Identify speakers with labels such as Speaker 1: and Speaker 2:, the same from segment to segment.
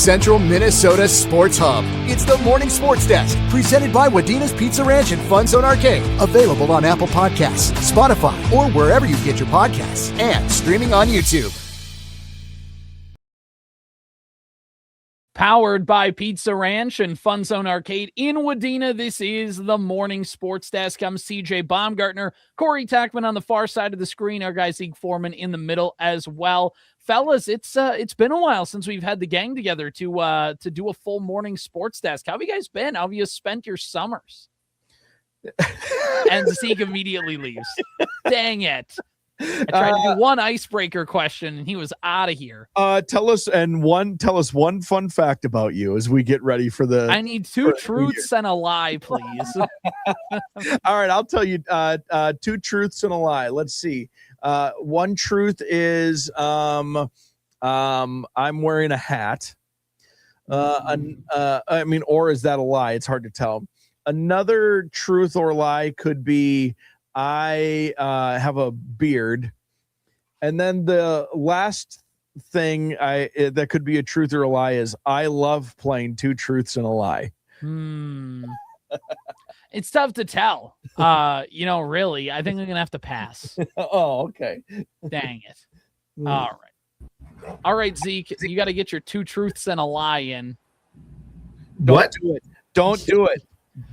Speaker 1: Central Minnesota Sports Hub. It's the Morning Sports Desk, presented by Wadena's Pizza Ranch and FunZone Arcade. Available on Apple Podcasts, Spotify, or wherever you get your podcasts, and streaming on YouTube.
Speaker 2: Powered by Pizza Ranch and FunZone Arcade in Wadena, this is the Morning Sports Desk. I'm CJ Baumgartner, Corey Tackman on the far side of the screen, our guy Zeke Foreman in the middle as well. Fellas, it's been a while since we've had the gang together to do a full Morning Sports Desk. How have you guys been? How have you spent your summers? And Zeke immediately leaves. Dang it. I tried to do one icebreaker question, and he was out of here.
Speaker 3: Tell us one fun fact about you as we get ready for the.
Speaker 2: I need two truths and a lie, please.
Speaker 3: All right, I'll tell you two truths and a lie. Let's see. One truth is I'm wearing a hat. Or is that a lie? It's hard to tell. Another truth or lie could be I have a beard. And then the last thing that could be a truth or a lie is I love playing two truths and a lie.
Speaker 2: It's tough to tell. Really, I think I'm going to have to pass.
Speaker 3: Oh, okay.
Speaker 2: Dang it. All right, Zeke, you got to get your two truths and a lie in.
Speaker 3: Don't do it.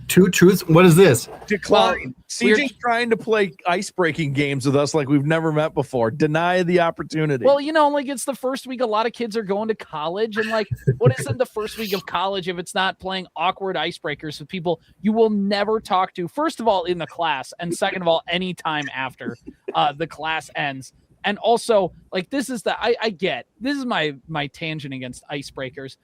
Speaker 4: Two truths? What is this?
Speaker 3: Decline. CJ's trying to play ice-breaking games with us like we've never met before. Deny the opportunity.
Speaker 2: Well, it's the first week. A lot of kids are going to college. And, what isn't the first week of college if it's not playing awkward icebreakers with people you will never talk to, first of all, in the class, and second of all, any time after the class ends. And also, this is my tangent against icebreakers.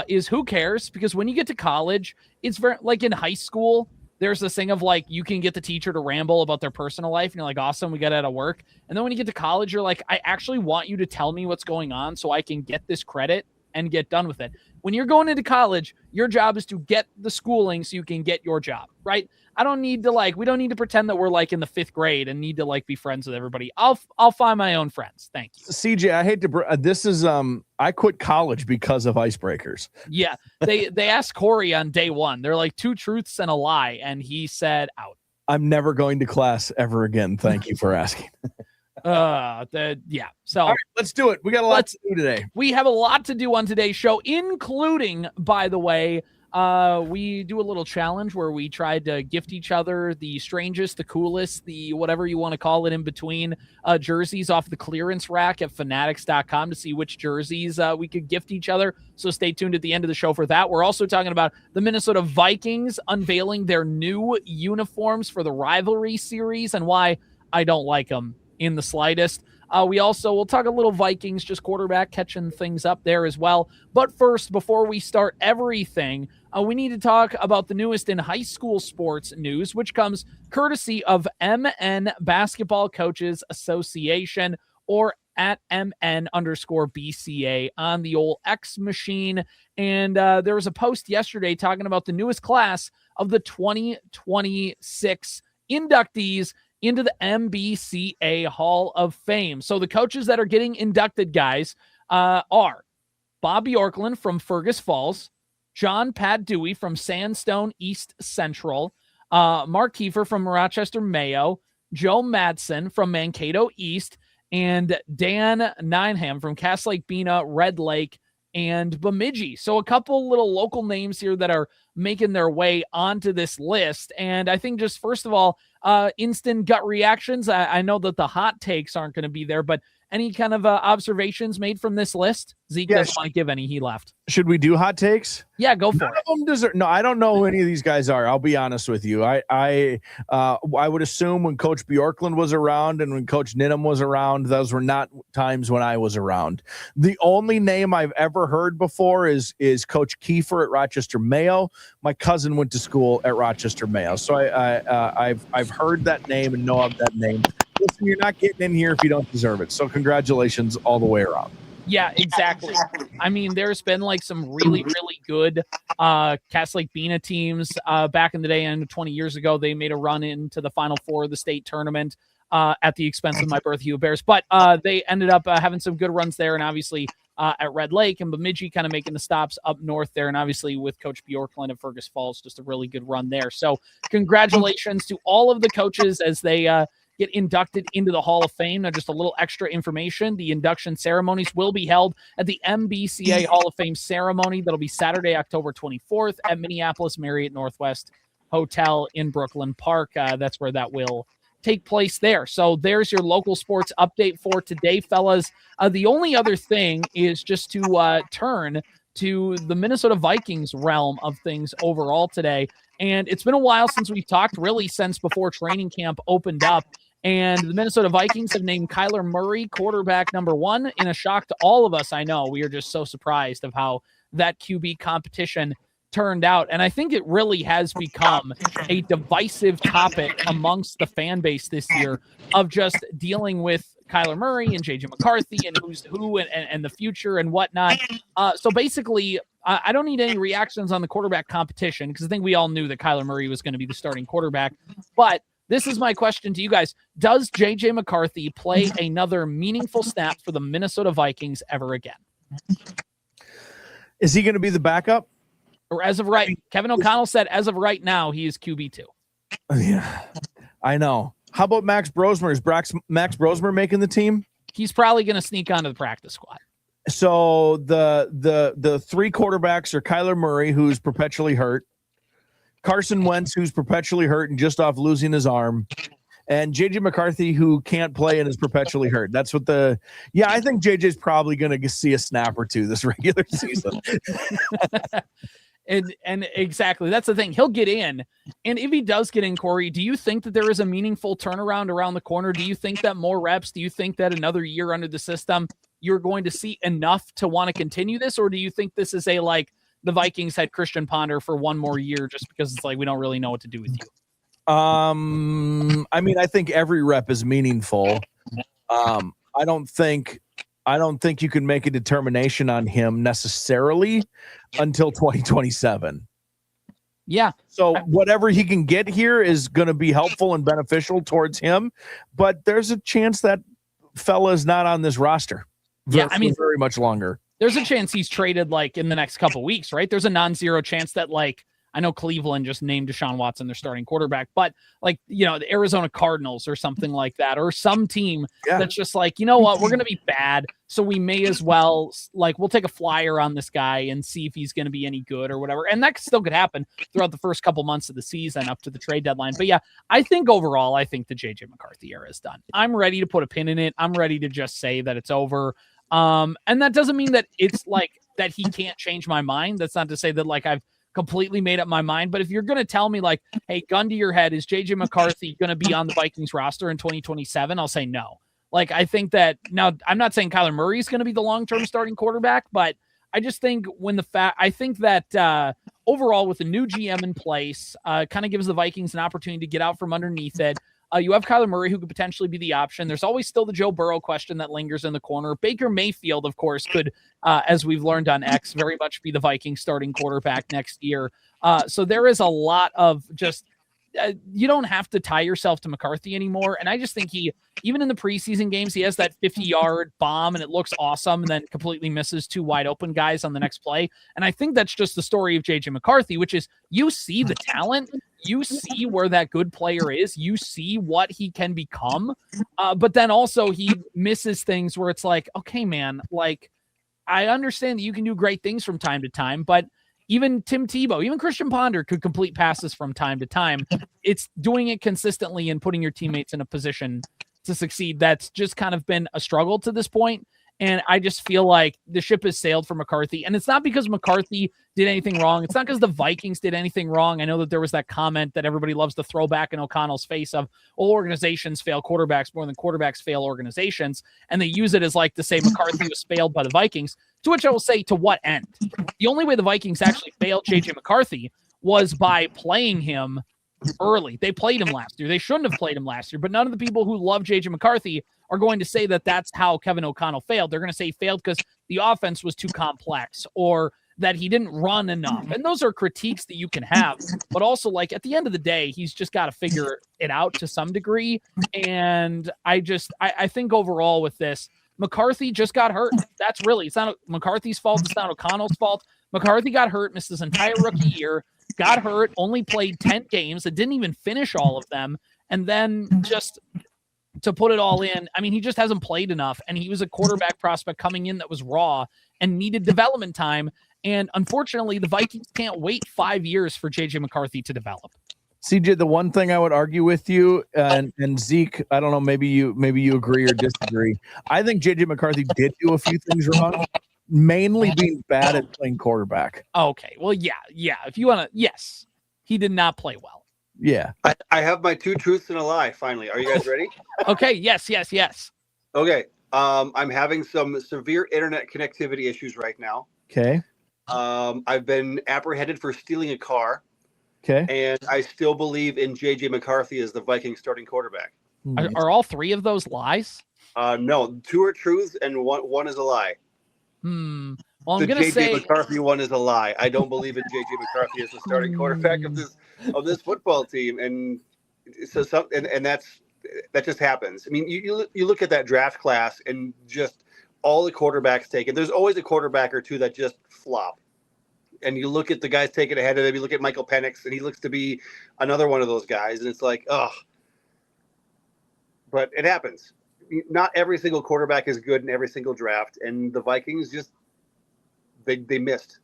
Speaker 2: Is who cares? Because when you get to college, it's very in high school, there's this thing of you can get the teacher to ramble about their personal life and you're like, awesome, we got out of work. And then when you get to college, you're like, I actually want you to tell me what's going on so I can get this credit and get done with it. When you're going into college, your job is to get the schooling so you can get your job, right? I don't need to we don't need to pretend that we're in the fifth grade and need to be friends with everybody. I'll find my own friends. Thank you.
Speaker 3: CJ, I hate to, this is, I quit college because of icebreakers.
Speaker 2: Yeah. They asked Corey on day one, they're like two truths and a lie. And he said out.
Speaker 3: I'm never going to class ever again. Thank you for asking.
Speaker 2: So
Speaker 3: all right, let's do it. We got a lot to do today.
Speaker 2: We have a lot to do on today's show, including, by the way, we do a little challenge where we tried to gift each other the strangest, the coolest, the whatever you want to call it in between jerseys off the clearance rack at fanatics.com to see which jerseys we could gift each other. So stay tuned at the end of the show for that. We're also talking about the Minnesota Vikings unveiling their new uniforms for the rivalry series and why I don't like them in the slightest. We'll talk a little Vikings, just quarterback catching things up there as well. But first, before we start everything, we need to talk about the newest in high school sports news, which comes courtesy of MN Basketball Coaches Association, or at MN_BCA on the old X machine. And there was a post yesterday talking about the newest class of the 2026 inductees into the MBCA Hall of Fame. So the coaches that are getting inducted, guys, are Bob Bjorklund from Fergus Falls, John Pat Dewey from Sandstone East Central, Mark Kiefer from Rochester Mayo, Joe Madsen from Mankato East, and Dan Ninham from Lake-Bena, Red Lake, and Bemidji. So a couple little local names here that are making their way onto this list. And I think just first of all, instant gut reactions. I know that the hot takes aren't going to be there, but any kind of observations made from this list? Zeke doesn't want to give any. He left.
Speaker 3: Should we do hot takes?
Speaker 2: Yeah, go for
Speaker 3: None
Speaker 2: it.
Speaker 3: of them deserve. No, I don't know who any of these guys are. I'll be honest with you. I would assume when Coach Bjorklund was around and when Coach Ninham was around, those were not times when I was around. The only name I've ever heard before is Coach Kiefer at Rochester Mayo. My cousin went to school at Rochester Mayo, so I've heard that name and know of that name. Listen, you're not getting in here if you don't deserve it. So congratulations all the way around.
Speaker 2: Yeah, exactly. I mean, there's been like some really, really good Lake-Bena teams back in the day, and 20 years ago, they made a run into the Final Four of the state tournament at the expense of my Bertha Hugh Bears. But they ended up having some good runs there, and obviously at Red Lake, and Bemidji kind of making the stops up north there. And obviously with Coach Bjorklund at Fergus Falls, just a really good run there. So congratulations to all of the coaches as they get inducted into the Hall of Fame. Now, just a little extra information. The induction ceremonies will be held at the MBCA Hall of Fame ceremony. That'll be Saturday, October 24th at Minneapolis Marriott Northwest Hotel in Brooklyn Park. That's where that will take place there. So there's your local sports update for today, fellas. The only other thing is just to turn to the Minnesota Vikings realm of things overall today. And it's been a while since we've talked, really since before training camp opened up. And the Minnesota Vikings have named Kyler Murray quarterback number 1 in a shock to all of us. I know we are just so surprised of how that QB competition turned out. And I think it really has become a divisive topic amongst the fan base this year of just dealing with Kyler Murray and JJ McCarthy and who's who and the future and whatnot. So basically, I don't need any reactions on the quarterback competition because I think we all knew that Kyler Murray was going to be the starting quarterback. But this is my question to you guys. Does JJ McCarthy play another meaningful snap for the Minnesota Vikings ever again?
Speaker 3: Is he going to be the backup?
Speaker 2: Or as of right, Kevin O'Connell said as of right now, he is QB2.
Speaker 3: Yeah, I know. How about Max Brosmer? Is Max Brosmer making the team?
Speaker 2: He's probably going to sneak onto the practice squad.
Speaker 3: So the 3 quarterbacks are Kyler Murray, who's perpetually hurt, Carson Wentz, who's perpetually hurt and just off losing his arm, and JJ McCarthy, who can't play and is perpetually hurt. That's what I think JJ's probably going to see a snap or 2 this regular season.
Speaker 2: And exactly, that's the thing. He'll get in. And if he does get in, Corey, do you think that there is a meaningful turnaround around the corner? Do you think that more reps, do you think that another year under the system, you're going to see enough to want to continue this? Or do you think this is the Vikings had Christian Ponder for 1 more year just because it's we don't really know what to do with you?
Speaker 3: I mean, I think every rep is meaningful. I don't think you can make a determination on him necessarily until 2027.
Speaker 2: Yeah.
Speaker 3: So whatever he can get here is going to be helpful and beneficial towards him, but there's a chance that fella is not on this roster.
Speaker 2: Yeah, I mean,
Speaker 3: very much longer.
Speaker 2: There's a chance he's traded in the next couple weeks, right? There's a non-zero chance that I know Cleveland just named Deshaun Watson their starting quarterback, but the Arizona Cardinals or something like that, or some team that's just you know what, we're going to be bad. So we may as well, we'll take a flyer on this guy and see if he's going to be any good or whatever. And that still could happen throughout the first couple months of the season up to the trade deadline. But yeah, I think overall, I think the JJ McCarthy era is done. I'm ready to put a pin in it. I'm ready to just say that it's over. And that doesn't mean that it's that he can't change my mind. That's not to say that I've completely made up my mind. But if you're going to tell me hey, gun to your head, is JJ McCarthy going to be on the Vikings roster in 2027? I'll say no. I think that now I'm not saying Kyler Murray is going to be the long-term starting quarterback, but I just think I think that overall with the new GM in place, kind of gives the Vikings an opportunity to get out from underneath it. You have Kyler Murray, who could potentially be the option. There's always still the Joe Burrow question that lingers in the corner. Baker Mayfield, of course, could, as we've learned on X, very much be the Vikings starting quarterback next year. So there is a lot of just you don't have to tie yourself to McCarthy anymore. And I just think even in the preseason games, he has that 50-yard bomb and it looks awesome and then completely misses 2 wide open guys on the next play. And I think that's just the story of JJ McCarthy, which is you see the talent, you see where that good player is, you see what he can become. But then also he misses things where it's okay, man, I understand that you can do great things from time to time, but even Tim Tebow, even Christian Ponder could complete passes from time to time. It's doing it consistently and putting your teammates in a position to succeed. That's just kind of been a struggle to this point. And I just feel like the ship has sailed for McCarthy. And it's not because McCarthy did anything wrong. It's not because the Vikings did anything wrong. I know that there was that comment that everybody loves to throw back in O'Connell's face of, all organizations fail quarterbacks more than quarterbacks fail organizations. And they use it as to say McCarthy was failed by the Vikings, to which I will say, to what end? The only way the Vikings actually failed JJ McCarthy was by playing him early. They played him last year. They shouldn't have played him last year, but none of the people who love JJ McCarthy are going to say that that's how Kevin O'Connell failed. They're going to say he failed because the offense was too complex or that he didn't run enough. And those are critiques that you can have, but also at the end of the day, he's just got to figure it out to some degree. And I think overall with this, McCarthy just got hurt. That's really, it's not McCarthy's fault. It's not O'Connell's fault. McCarthy got hurt, missed his entire rookie year, got hurt, only played 10 games. It didn't even finish all of them. And then just to put it all in, I mean, he just hasn't played enough. And he was a quarterback prospect coming in that was raw and needed development time. And unfortunately, the Vikings can't wait 5 years for JJ McCarthy to develop.
Speaker 3: CJ, the one thing I would argue with you and Zeke, I don't know, maybe you agree or disagree. I think JJ McCarthy did do a few things wrong, mainly being bad at playing quarterback.
Speaker 2: Okay, well, yeah. If you want to, yes, he did not play well.
Speaker 3: Yeah.
Speaker 5: I have my 2 truths and a lie. Finally, are you guys ready?
Speaker 2: Okay. Yes.
Speaker 5: Okay. I'm having some severe internet connectivity issues right now.
Speaker 3: Okay.
Speaker 5: I've been apprehended for stealing a car.
Speaker 3: Okay.
Speaker 5: And I still believe in JJ McCarthy as the Vikings starting quarterback.
Speaker 2: Are all 3 of those lies?
Speaker 5: No, 2 are truths and one is a lie.
Speaker 2: Well, I'm going to say
Speaker 5: JJ McCarthy one is a lie. I don't believe in JJ McCarthy as the starting quarterback of this football team, and so that just happens. I mean, you look at that draft class and just all the quarterbacks taken. There's always a quarterback or 2 that just flop. And you look at the guys taken ahead of him. You look at Michael Penix, and he looks to be another one of those guys. And it's like, ugh. But it happens. Not every single quarterback is good in every single draft. And the Vikings just they missed.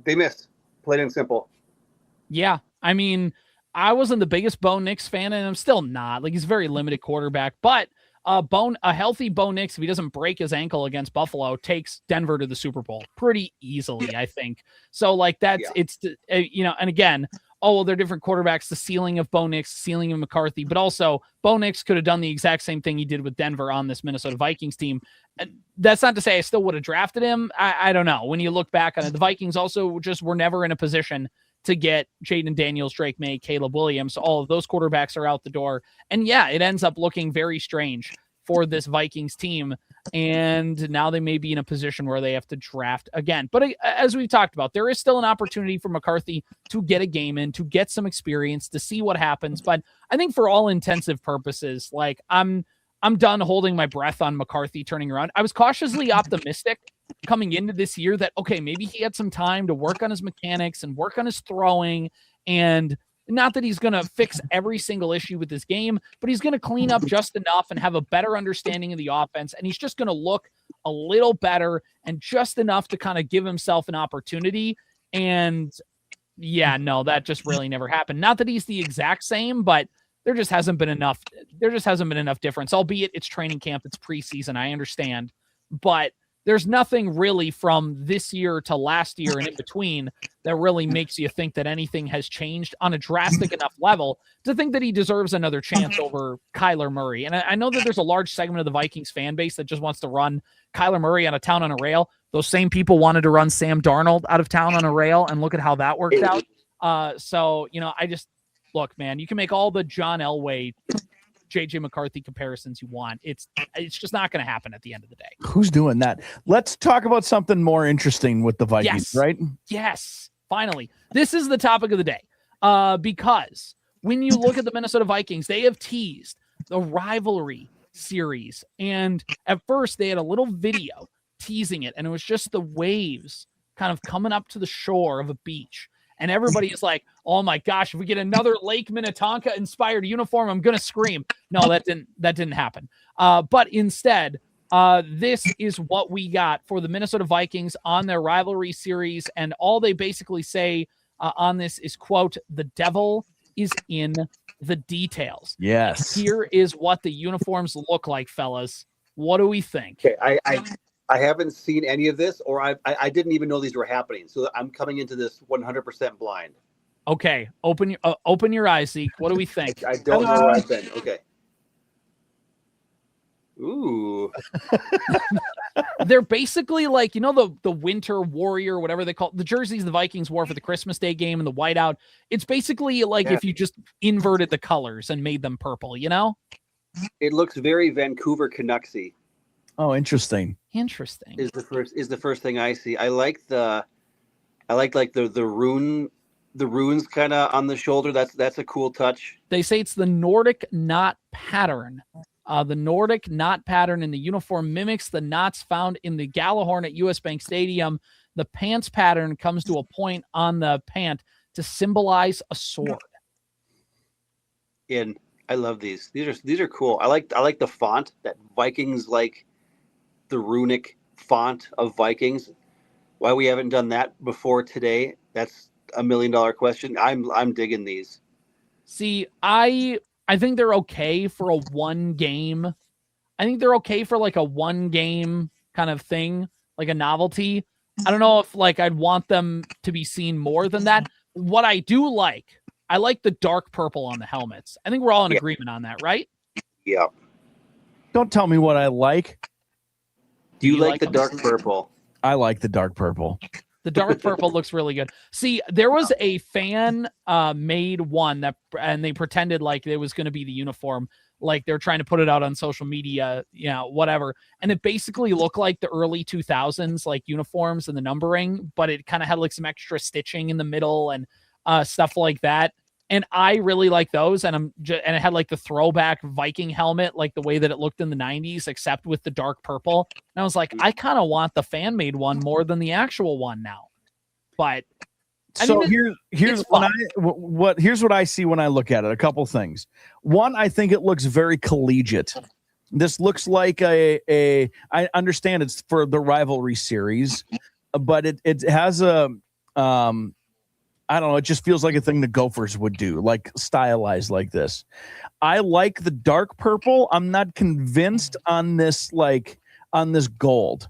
Speaker 5: They missed. Plain and simple.
Speaker 2: Yeah. I mean, I wasn't the biggest Bo Nix fan, and I'm still not. Like, he's a very limited quarterback. But a healthy Bo Nix, if he doesn't break his ankle against Buffalo, takes Denver to the Super Bowl pretty easily, I think. So, like, it's, and again, they're different quarterbacks, the ceiling of Bo Nix, ceiling of McCarthy, but also Bo Nix could have done the exact same thing he did with Denver on this Minnesota Vikings team. And that's not to say I still would have drafted him. I don't know. When you look back on it, the Vikings also just were never in a position to get Jaden Daniels, Drake May, Caleb Williams. All of those quarterbacks are out the door. And yeah, it ends up looking very strange for this Vikings team. And now they may be in a position where they have to draft again. But as we talked about, there is still an opportunity for McCarthy to get a game in, to get some experience, to see what happens. But I think for all intensive purposes, like I'm done holding my breath on McCarthy turning around. I was cautiously optimistic coming into this year that, okay, maybe he had some time to work on his mechanics and work on his throwing, and not that he's going to fix every single issue with this game, but he's going to clean up just enough and have a better understanding of the offense. And he's just going to look a little better and just enough to kind of give himself an opportunity. And yeah, no, that just really never happened. Not that he's the exact same, but there just hasn't been enough. There just hasn't been enough difference, albeit it's training camp, it's preseason. I understand, but there's nothing really from this year to last year and in between that really makes you think that anything has changed on a drastic enough level to think that he deserves another chance over Kyler Murray. And I know that there's a large segment of the Vikings fan base that just wants to run Kyler Murray out of town on a rail. Those same people wanted to run Sam Darnold out of town on a rail, and look at how that worked out. So, look, man, you can make all the John Elway, JJ McCarthy comparisons you want. It's just not going to happen at the end of the day.
Speaker 3: Who's doing that? Let's talk about something more interesting with the Vikings, right?
Speaker 2: Yes. Finally, this is the topic of the day. Because when you look at the Minnesota Vikings, they have teased the rivalry series. And at first they had a little video teasing it, and it was just the waves kind of coming up to the shore of a beach. And everybody is like, oh my gosh, if we get another Lake Minnetonka inspired uniform, I'm going to scream. No, that didn't happen. But instead, this is what we got for the Minnesota Vikings on their rivalry series. And all they basically say on this is, quote, the devil is in the details.
Speaker 3: Yes.
Speaker 2: And here is what the uniforms look like, fellas. What do we think?
Speaker 5: Okay, I haven't seen any of this, or I didn't even know these were happening. So I'm coming into this 100% blind.
Speaker 2: Okay, open your eyes, Zeke. What do we think?
Speaker 5: I don't know where I've been. Okay. Ooh.
Speaker 2: They're basically like, the Winter Warrior, whatever they call it, the jerseys the Vikings wore for the Christmas Day game and the whiteout. It's basically like if you just inverted the colors and made them purple, It looks
Speaker 5: very Vancouver Canucksy.
Speaker 3: Oh, interesting.
Speaker 5: Is the first thing I see. I like the runes kind of on the shoulder. That's a cool touch.
Speaker 2: They say it's the Nordic knot pattern The Nordic knot pattern in the uniform mimics the knots found in the Gallahorn at US Bank Stadium. The pants pattern comes to a point on the pant to symbolize a sword.
Speaker 5: And I love these. These are cool. I like the font, that Vikings, like the runic font of Vikings. Why we haven't done that before today? That's $1 million question. I'm digging these.
Speaker 2: See, I think they're okay for a one game. I think they're okay for like a one game kind of thing, like a novelty. I don't know if like I'd want them to be seen more than that. What I do like, I like the dark purple on the helmets. I think we're all in agreement on that, right?
Speaker 5: Yeah.
Speaker 3: Don't tell me what I like.
Speaker 5: Do you like the dark purple?
Speaker 3: I like the dark purple.
Speaker 2: The dark purple looks really good. See, there was a fan made one that, and they pretended like it was going to be the uniform. Like they're trying to put it out on social media, whatever. And it basically looked like the early 2000s, like uniforms and the numbering, but it kind of had like some extra stitching in the middle and stuff like that. And I really like those. And and it had like the throwback Viking helmet, like the way that it looked in the 90s, except with the dark purple. And I was like, I kind of want the fan made one more than the actual one now. But
Speaker 3: so here's what I see when I look at it. A couple things. One, I think it looks very collegiate. This looks like I understand it's for the rivalry series, but it has a I don't know. It just feels like a thing the Gophers would do, like stylized like this. I like the dark purple. I'm not convinced on this, on this gold.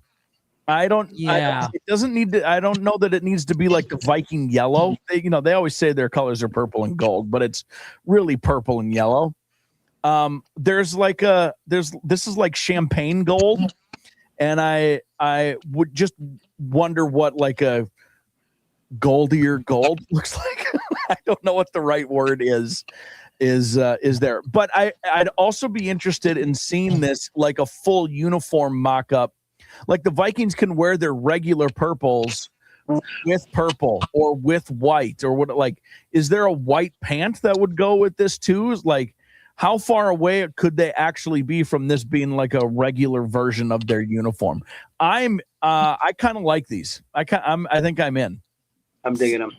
Speaker 3: I don't. Yeah. It doesn't need to. I don't know that it needs to be like the Viking yellow. They always say their colors are purple and gold, but it's really purple and yellow. This is like champagne gold, and I would just wonder what like a goldier gold looks like. I don't know what the right word is there, but I'd also be interested in seeing this like a full uniform mock-up. Like the Vikings can wear their regular purples with purple or with white, or what? Like, is there a white pant that would go with this too? Like, how far away could they actually be from this being like a regular version of their uniform? I kind of like these. I think I'm in.
Speaker 5: I'm digging them.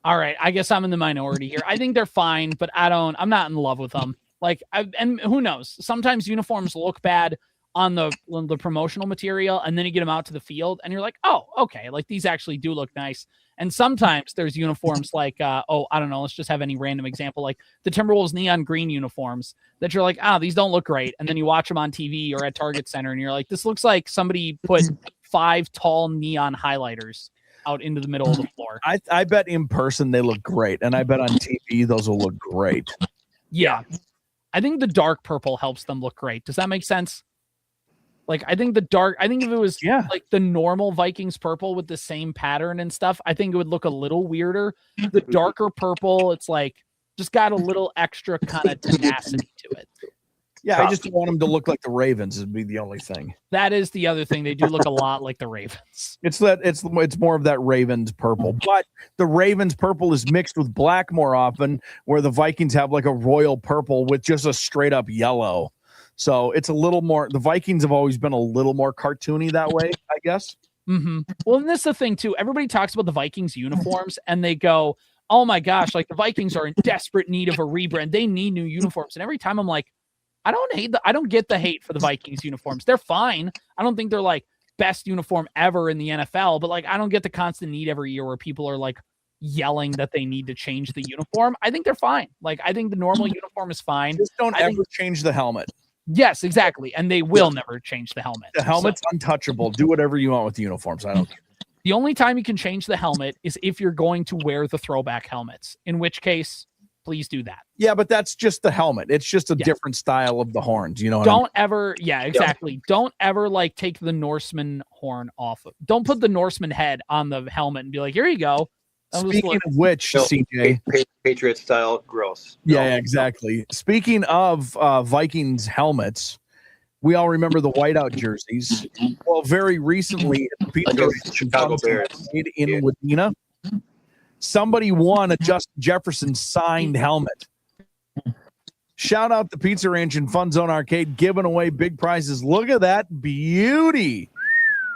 Speaker 2: All right, I guess I'm in the minority here. I think they're fine, but I'm not in love with them. Like, and who knows? Sometimes uniforms look bad on the promotional material, and then you get them out to the field, and you're like, oh, okay, like these actually do look nice. And sometimes there's uniforms like, I don't know, let's just have any random example, like the Timberwolves neon green uniforms that you're like, these don't look great. And then you watch them on TV or at Target Center, and you're like, this looks like somebody put 5 tall neon highlighters out into the middle of the floor.
Speaker 3: I bet in person they look great, and I bet on TV those will look great.
Speaker 2: Yeah. I think the dark purple helps them look great. Does that make sense? Like, I think if it was like the normal Vikings purple with the same pattern and stuff, I think it would look a little weirder. The darker purple, it's like just got a little extra kind of tenacity to it.
Speaker 3: Yeah, I just don't want them to look like the Ravens would be the only thing.
Speaker 2: That is the other thing. They do look a lot like the Ravens.
Speaker 3: It's more of that Ravens purple. But the Ravens purple is mixed with black more often, where the Vikings have like a royal purple with just a straight up yellow. So it's a little more, the Vikings have always been a little more cartoony that way, I guess.
Speaker 2: Mm-hmm. Well, and this is the thing too. Everybody talks about the Vikings uniforms and they go, oh my gosh, like the Vikings are in desperate need of a rebrand. They need new uniforms. And every time I'm like, I don't get the hate for the Vikings uniforms. They're fine. I don't think they're like best uniform ever in the NFL, but like, I don't get the constant need every year where people are like yelling that they need to change the uniform. I think they're fine. Like, I think the normal uniform is fine.
Speaker 3: Just don't ever change the helmet.
Speaker 2: Yes, exactly. And they will never change the helmet.
Speaker 3: The helmet's untouchable. Do whatever you want with the uniforms. I don't care.
Speaker 2: The only time you can change the helmet is if you're going to wear the throwback helmets, in which case, please do that.
Speaker 3: Yeah, but that's just the helmet. It's just a different style of the horns. You know what
Speaker 2: exactly. Yep. Don't ever like take the Norseman horn off. Don't put the Norseman head on the helmet and be like, here you go.
Speaker 3: Speaking of which, CJ,
Speaker 5: Patriot style, gross.
Speaker 3: Yeah, exactly. Speaking of Vikings helmets, we all remember the whiteout jerseys. Well, very recently,
Speaker 5: Chicago Bears
Speaker 3: in Wadena, somebody won a Justin Jefferson signed helmet. Shout out the Pizza Ranch and FunZone Arcade giving away big prizes. Look at that beauty.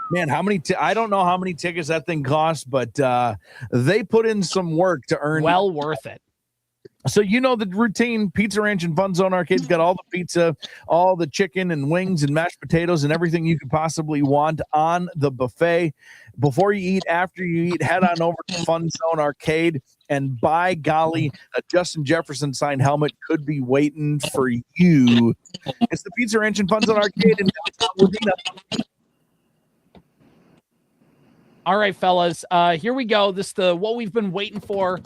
Speaker 3: Man, how many I don't know how many tickets that thing cost, but they put in some work to earn.
Speaker 2: Well worth it.
Speaker 3: So you know the routine. Pizza Ranch and FunZone Arcade's got all the pizza, all the chicken and wings and mashed potatoes and everything you could possibly want on the buffet. Before you eat, after you eat, head on over to FunZone Arcade, and by golly, a Justin Jefferson signed helmet could be waiting for you. It's the Pizza Ranch and FunZone Arcade in downtown Lake-Bena.
Speaker 2: All right, fellas, here we go. This is what we've been waiting for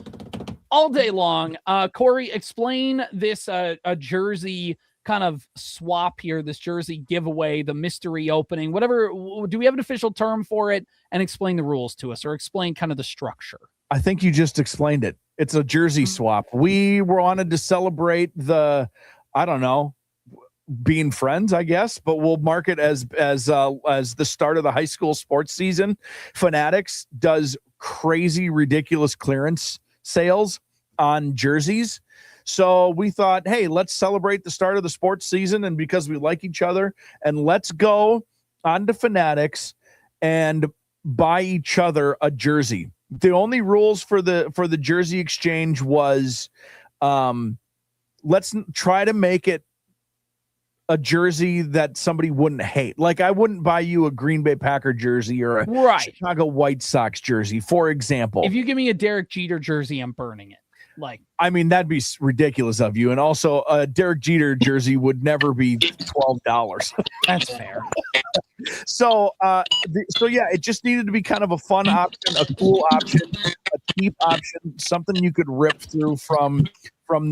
Speaker 2: all day long. Corey, explain this a jersey kind of swap here, this jersey giveaway, the mystery opening, whatever. Do we have an official term for it? And explain the rules to us, or explain kind of the structure.
Speaker 3: I think you just explained it. It's a jersey swap. We wanted to celebrate the, I don't know, being friends, I guess, but we'll mark it as the start of the high school sports season. Fanatics does crazy, ridiculous clearance sales on jerseys. So we thought, hey, let's celebrate the start of the sports season, and because we like each other, and let's go on to Fanatics and buy each other a jersey. The only rules for the jersey exchange was let's try to make it a jersey that somebody wouldn't hate. Like, I wouldn't buy you a Green Bay Packer jersey or a Chicago White Sox jersey, for example.
Speaker 2: If you give me a Derek Jeter jersey, I'm burning it. Like,
Speaker 3: I mean, that'd be ridiculous of you. And also, a Derek Jeter jersey would never be $12.
Speaker 2: That's fair.
Speaker 3: So yeah, it just needed to be kind of a fun option, a cool option, a cheap option, something you could rip through from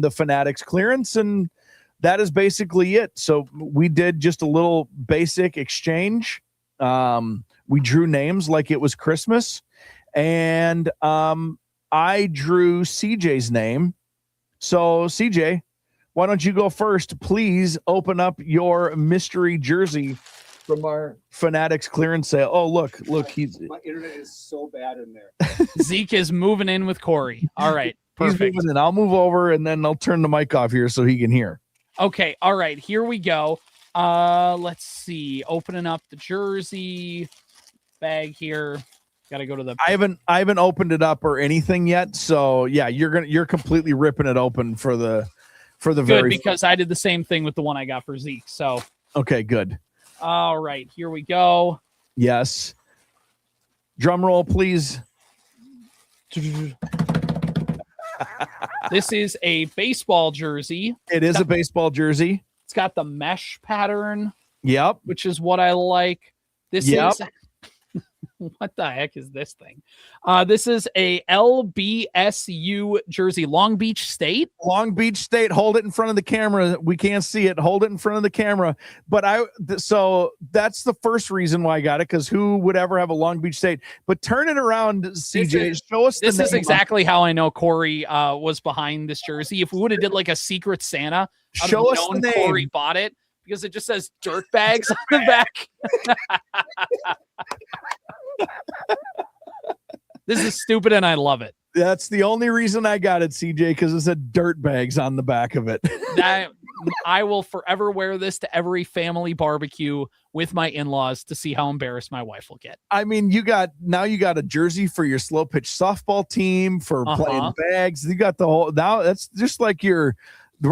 Speaker 3: the Fanatics clearance, and that is basically it. So we did just a little basic exchange. We drew names like it was Christmas, and I drew CJ's name. So CJ, why don't you go first? Please open up your mystery jersey from our Fanatics clearance sale. Oh, look,
Speaker 5: my internet is so bad in there.
Speaker 2: Zeke is moving in with Corey. All right, perfect.
Speaker 3: He's moving in. I'll move over, and then I'll turn the mic off here so he can hear.
Speaker 2: Okay, all right, here we go. Let's see. Opening up the jersey bag here. Got to go to the.
Speaker 3: I haven't opened it up or anything yet. So yeah, you're completely ripping it open for the
Speaker 2: good,
Speaker 3: very
Speaker 2: because I did the same thing with the one I got for Zeke. So
Speaker 3: okay, good.
Speaker 2: All right, here we go.
Speaker 3: Yes. Drum roll, please.
Speaker 2: This is a baseball jersey.
Speaker 3: It is a baseball jersey.
Speaker 2: It's got the mesh pattern.
Speaker 3: Yep.
Speaker 2: Which is what I like. This is what the heck is this thing? This is a LBSU jersey, Long Beach State.
Speaker 3: Long Beach State. Hold it in front of the camera. We can't see it. Hold it in front of the camera. But so that's the first reason why I got it, because who would ever have a Long Beach State? But turn it around, CJ. Show us.
Speaker 2: This is exactly how I know Corey was behind this jersey. If we would have did like a Secret Santa,
Speaker 3: show us the name.
Speaker 2: Corey bought it, because it just says dirt bags on the back. This is stupid, and I love it.
Speaker 3: That's the only reason I got it, CJ, because it said dirt bags on the back of it.
Speaker 2: I will forever wear this to every family barbecue with my in-laws to see how embarrassed my wife will get.
Speaker 3: I mean, you got a jersey for your slow pitch softball team for playing bags. You got the whole, now that's just like we're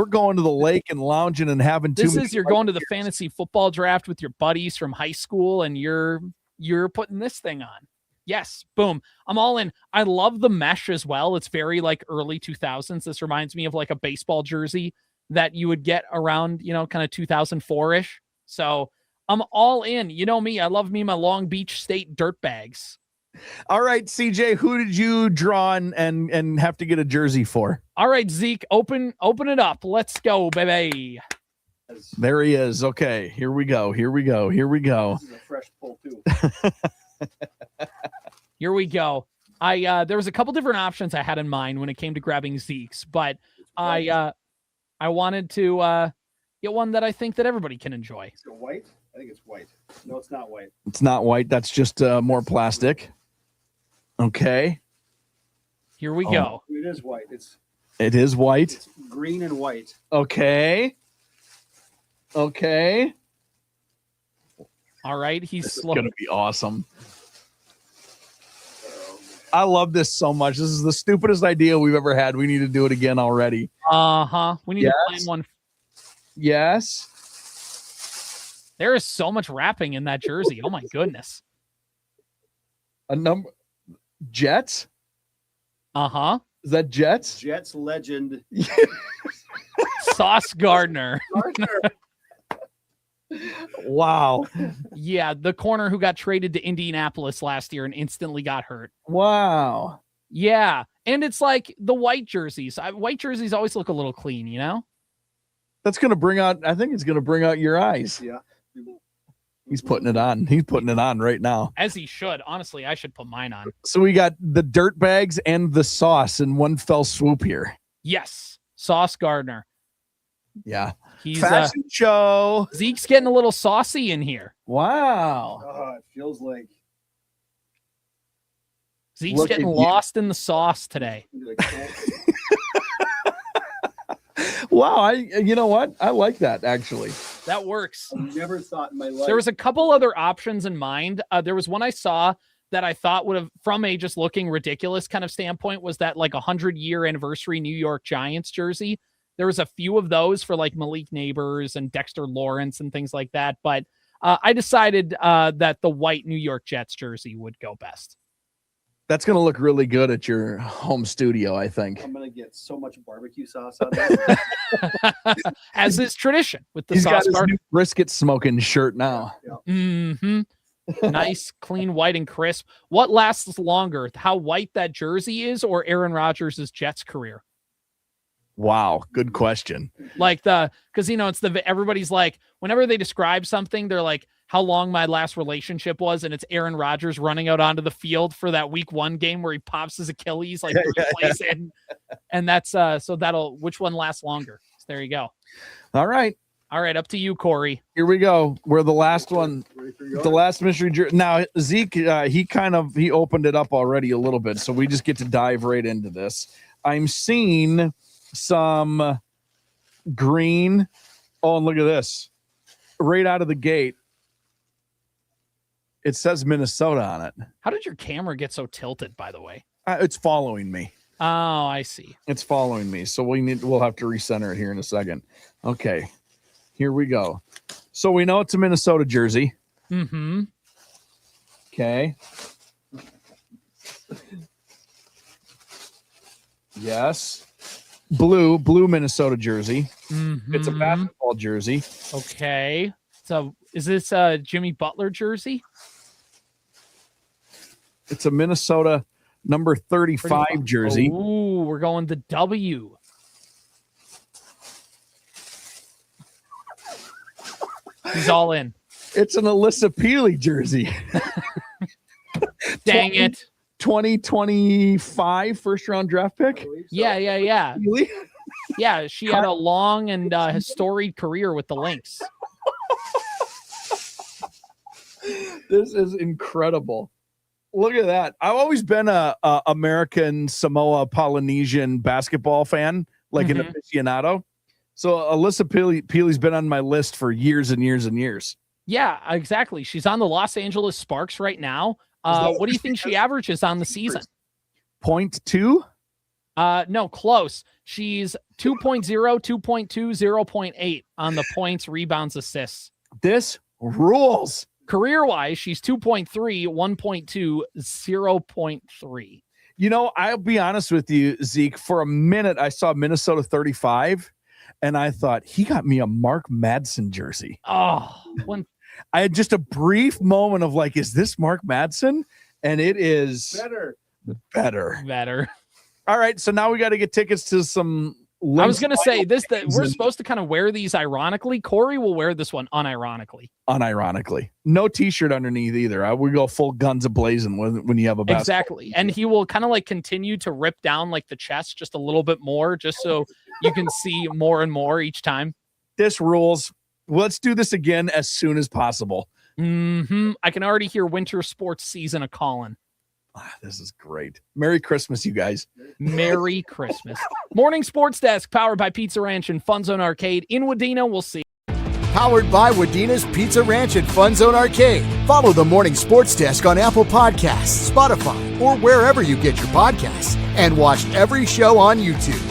Speaker 3: going to the lake and lounging and having
Speaker 2: you're going to the fantasy football draft with your buddies from high school, and you're putting this thing on. Yes. Boom. I'm all in. I love the mesh as well. It's very like early 2000s. This reminds me of like a baseball jersey that you would get around, kind of 2004-ish. So I'm all in. You know me. I love me my Long Beach State dirt bags.
Speaker 3: All right, CJ, who did you draw and have to get a jersey for?
Speaker 2: All right, Zeke, open it up. Let's go, baby.
Speaker 3: There he is. Okay, here we go.
Speaker 5: This is a fresh pull too.
Speaker 2: Here we go. There was a couple different options I had in mind when it came to grabbing Zeke's, but I wanted to get one that I think that everybody can enjoy.
Speaker 5: Is it white? I think it's white. No, it's not white.
Speaker 3: It's not white. That's just more plastic. Okay.
Speaker 2: Here we go.
Speaker 5: It is white.
Speaker 3: It is white.
Speaker 6: It's green and white.
Speaker 3: Okay.
Speaker 2: All right. He's
Speaker 3: This is
Speaker 2: slow.
Speaker 3: going to be awesome. I love this so much. This is the stupidest idea we've ever had. We need to do it again already.
Speaker 2: We need to plan one.
Speaker 3: Yes.
Speaker 2: There is so much wrapping in that jersey. Oh my goodness.
Speaker 3: A number. Jets? Is that Jets?
Speaker 6: Jets legend.
Speaker 2: Sauce Gardner.
Speaker 3: Wow.
Speaker 2: Yeah, the corner who got traded to Indianapolis last year and instantly got hurt.
Speaker 3: Wow.
Speaker 2: Yeah, and it's like the white jerseys. White jerseys always look a little clean, you know?
Speaker 3: That's going to bring out, I think it's going to bring out your eyes.
Speaker 6: Yeah.
Speaker 3: He's putting it on. He's putting it on right now.
Speaker 2: As he should. Honestly, I should put mine on.
Speaker 3: So we got the dirt bags and the sauce in one fell swoop here.
Speaker 2: Yes, Sauce Gardner.
Speaker 3: Yeah.
Speaker 2: He's
Speaker 3: Fashion show.
Speaker 2: Zeke's getting a little saucy in here.
Speaker 3: Wow.
Speaker 6: Oh, it feels like
Speaker 2: Zeke's
Speaker 3: Look
Speaker 2: getting
Speaker 3: at you.
Speaker 2: lost in the sauce today.
Speaker 3: Wow. You know what? I like that actually.
Speaker 2: That works.
Speaker 6: I never thought in my life.
Speaker 2: There was a couple other options in mind. There was one I saw that I thought would have, from a just looking ridiculous kind of standpoint, was that like 100-year anniversary New York Giants jersey. There was a few of those for like Malik Neighbors and Dexter Lawrence and things like that. But I decided that the white New York Jets jersey would go best.
Speaker 3: That's going to look really good at your home studio, I think.
Speaker 6: I'm gonna get so much barbecue sauce on that.
Speaker 2: As is tradition with the
Speaker 3: He's
Speaker 2: sauce
Speaker 3: got his
Speaker 2: card.
Speaker 3: new brisket smoking shirt now.
Speaker 2: Nice, clean, white, and crisp. What lasts longer, how white that jersey is or Aaron Rodgers' Jets career?
Speaker 3: Wow. Good question.
Speaker 2: Like because it's everybody's like, whenever they describe something, they're like, how long my last relationship was, and it's Aaron Rodgers running out onto the field for that week 1 game where he pops his Achilles like 3 plays in. And that's so which one lasts longer? So there you go.
Speaker 3: All right.
Speaker 2: Up to you, Corey.
Speaker 3: Here we go. We're the last one. The last mystery. Now, Zeke, he opened it up already a little bit, so we just get to dive right into this. I'm seeing some green. Oh, and look at this. Right out of the gate, it says Minnesota on it.
Speaker 2: How did your camera get so tilted, by the way?
Speaker 3: It's following me.
Speaker 2: Oh, I see.
Speaker 3: It's following me, so we'll have to recenter it here in a second. Okay, here we go. So we know it's a Minnesota jersey.
Speaker 2: Mm-hmm.
Speaker 3: Okay. Yes. Blue Minnesota jersey.
Speaker 2: Mm-hmm.
Speaker 3: It's a basketball jersey.
Speaker 2: Okay. So is this a Jimmy Butler jersey?
Speaker 3: It's a Minnesota number 35 jersey.
Speaker 2: Ooh, we're going to W. He's all in.
Speaker 3: It's an Alyssa Peely jersey.
Speaker 2: Dang it.
Speaker 3: 2025 first round draft pick.
Speaker 2: Yeah.
Speaker 3: Peely?
Speaker 2: Yeah, she had a long and storied career with the Lynx.
Speaker 3: This is incredible. Look at that. I've always been a American Samoa Polynesian basketball fan, like an aficionado. So Alyssa Peely's been on my list for years and years and years.
Speaker 2: Yeah, exactly. She's on the Los Angeles Sparks right now. What do you think she averages on the season?
Speaker 3: 0.2?
Speaker 2: No, close. She's 2.0, 2.2, 0.8 on the points, rebounds, assists.
Speaker 3: This rules.
Speaker 2: Career-wise, she's 2.3, 1.2, 0.3.
Speaker 3: You know, I'll be honest with you, Zeke. For a minute, I saw Minnesota 35, and I thought, he got me a Mark Madsen jersey.
Speaker 2: Oh,
Speaker 3: I had just a brief moment of like, is this Mark Madsen? And it is better. All right, so now we got to get tickets to some.
Speaker 2: I was going to say this, that we're supposed to kind of wear these ironically. Corey will wear this one unironically. No t-shirt underneath either. We go full guns a-blazing when you have a basketball. Exactly. And he will kind of like continue to rip down like the chest just a little bit more, just so you can see more and more each time.
Speaker 3: This rules. Let's do this again as soon as possible.
Speaker 2: I can already hear winter sports season a-calling.
Speaker 3: This is great. Merry Christmas, you guys.
Speaker 2: Merry Christmas. Morning Sports Desk, powered by Pizza Ranch and FunZone Arcade in Wadena. We'll see.
Speaker 1: Powered by Wadena's Pizza Ranch and FunZone Arcade. Follow the Morning Sports Desk on Apple Podcasts, Spotify, or wherever you get your podcasts. And watch every show on YouTube.